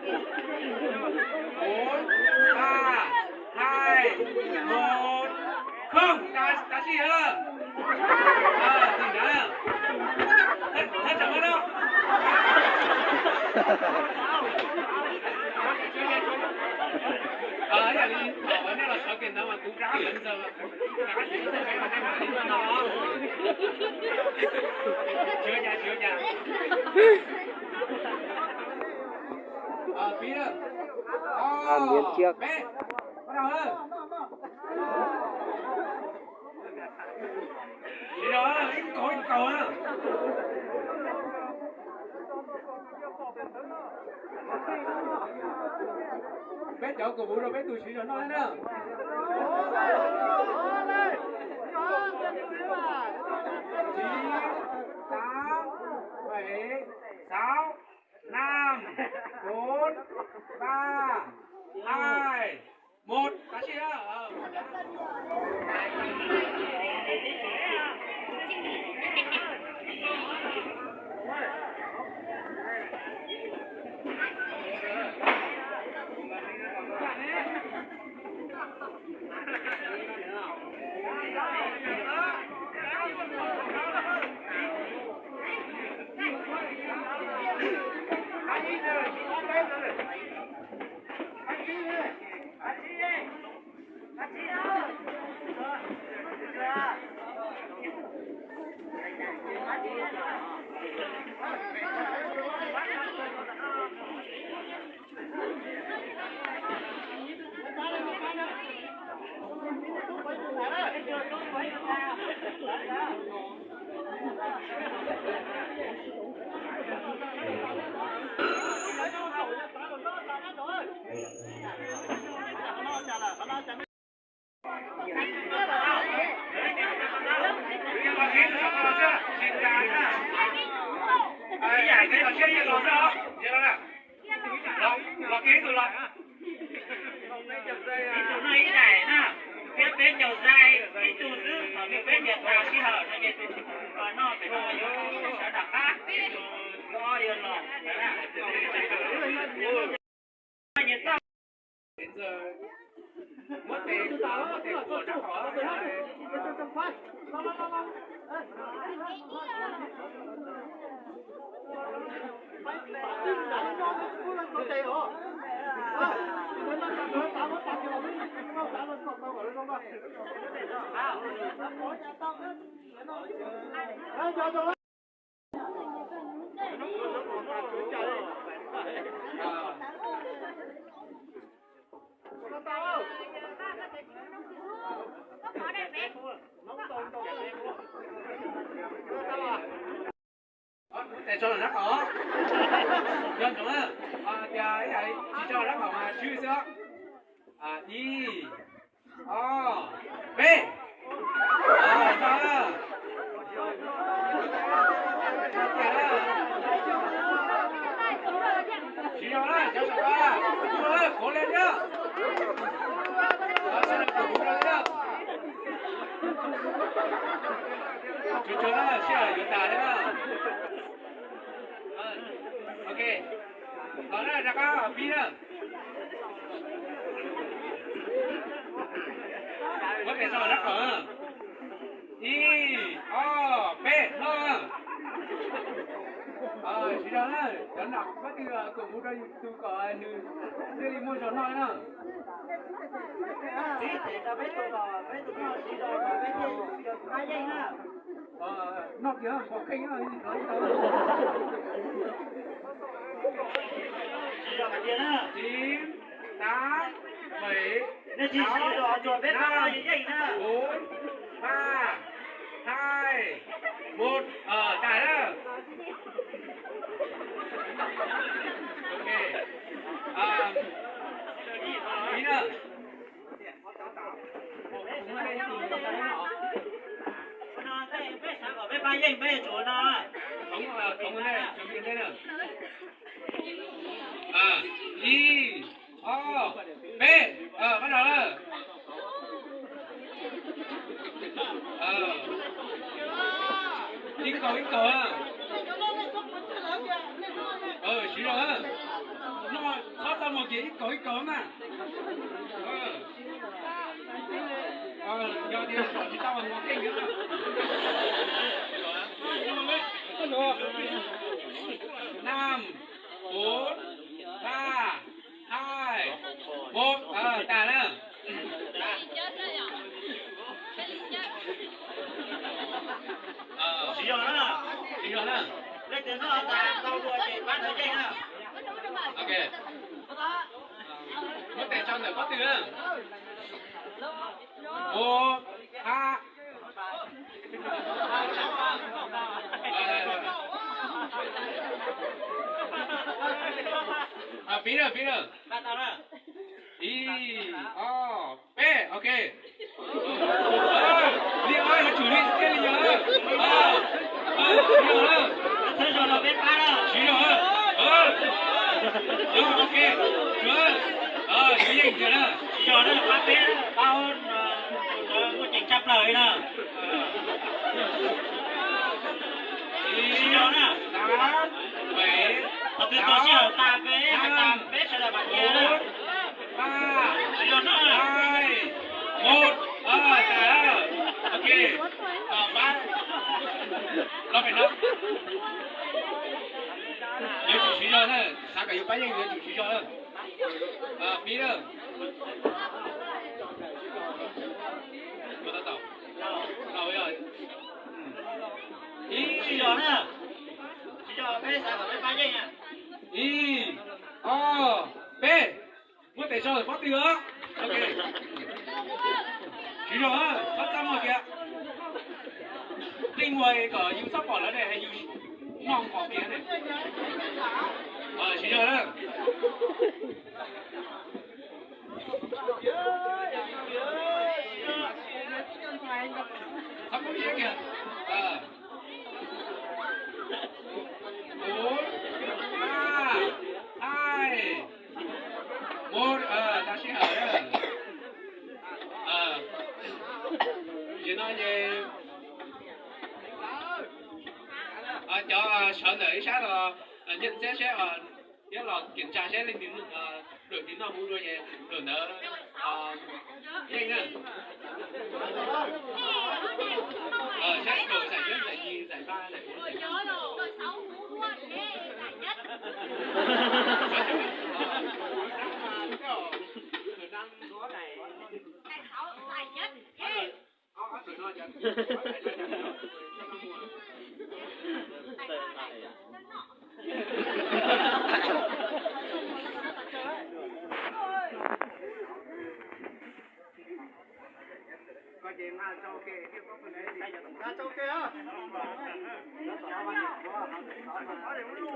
4, 3, 2, 1, không, ta chỉ hả? Tỉnh đã. Thật chẳng đâu. Nhà đi, vấn đề là sợ kiện đâu mà cũng ráo vẫn giờ cá chỉ sẽ phải là cái mà đi nó. Chưa nha. Bí nữa. Miếng trước. Bé, bắt đầu thôi. Đi đó, có cầu á. Bé chỗ cổ vũ rồi bé tụi chị rồi nói nữa. 8, 7, 6, 5, 4, 3, 2, 1. Cá chị đó. Đến giờ mất tiền của nó khó. Để cho nó khó. Dân chúng á, thì ấy này chỉ cho nó khó mà chưa chưa. Y, O, B. Đó. Chỉ cho nó, cho sẵn ra. Rồi, cố lên nhá. Sẽ là cố lên nhá. Chú nó sẽ là yếu tà đấy mà. Ok. Đó là ra có bí nữa. Mất để cho nó khó. Y, O, B, nó. Chỉ đó là dẫn đọc bất kỳ cổ vũ đây từ có như đi mua cho nói nữa. Chỉ để ta biết tụi nó chỉ đó mà biết ai vậy ha. Nó kìa, có khinh rồi gì nói đâu. Chỉ đó mà tiền á. 9, 8, 7, 6, 5, 4, 3, 2, 1. Tải đó. Ok. Tí nữa. Không vấn đề, chuẩn bị lên nữa. Y, O, B. Bắt đầu đó. Ít cầu à. Chỉ rồi á. Nó một cái cối cớm à. Giờ thì chúng ta bằng một cái nữa. 5, 4, 3, 2, 1. Tà nữa. Chỉ rồi đó. Chỉ rồi đó. Lấy tiền nó tà tao đùa chị bán thời gian đó. Ok. Mất tiền cho người có tiền nữa. 1, 2. Phí rồi. Tao đó. Y, P, ok. Đi ơi, nó chủ đi cái gì nữa. Đi rồi. Thế rồi là biết ba đó. Chỉ rồi. Ok. Chưa. Cái gì chưa đó. Chỉ rồi đó là ba biết tao có chuyện chấp lời đó. Chỉ rồi đó. 8, 7, Tao cứ tôi sẽ ta bé sẽ là bạn kia đó. 3, Chỉ rồi đó. 2, 1. Trả đó. Ok. Ba. Nó phải nó. Nhớ chủ trí cho nữa. Sao cả yếu bác nhớ chủ trí cho nữa. Bí nữa. Cô ta tàu. Tàu bây giờ. Chỉ rồi đó. Chỉ rồi bé sẽ là ba giây nha. Y, B. Muốn để cho rồi bắt được. Ok. Chỉ rồi á, bắt ra rồi kìa.另外一個要執薄率咧係要安薄片嚟。除咗啦。十公嘢嘅。4, 3, 2, 1. Ta sẽ hỏi đó. Chỉ nói về cho sở nữ sẽ là nhận sẽ nhất là kiểm tra sẽ lên đến rồi đến nào mua rồi về rồi nữa nhanh hơn sẽ đổi giải nhất giải nhì giải ba giải bốn giải coi chị mà châu kê cái có phần đấy ra châu kê á nó tỏ bao nhiêu có để luôn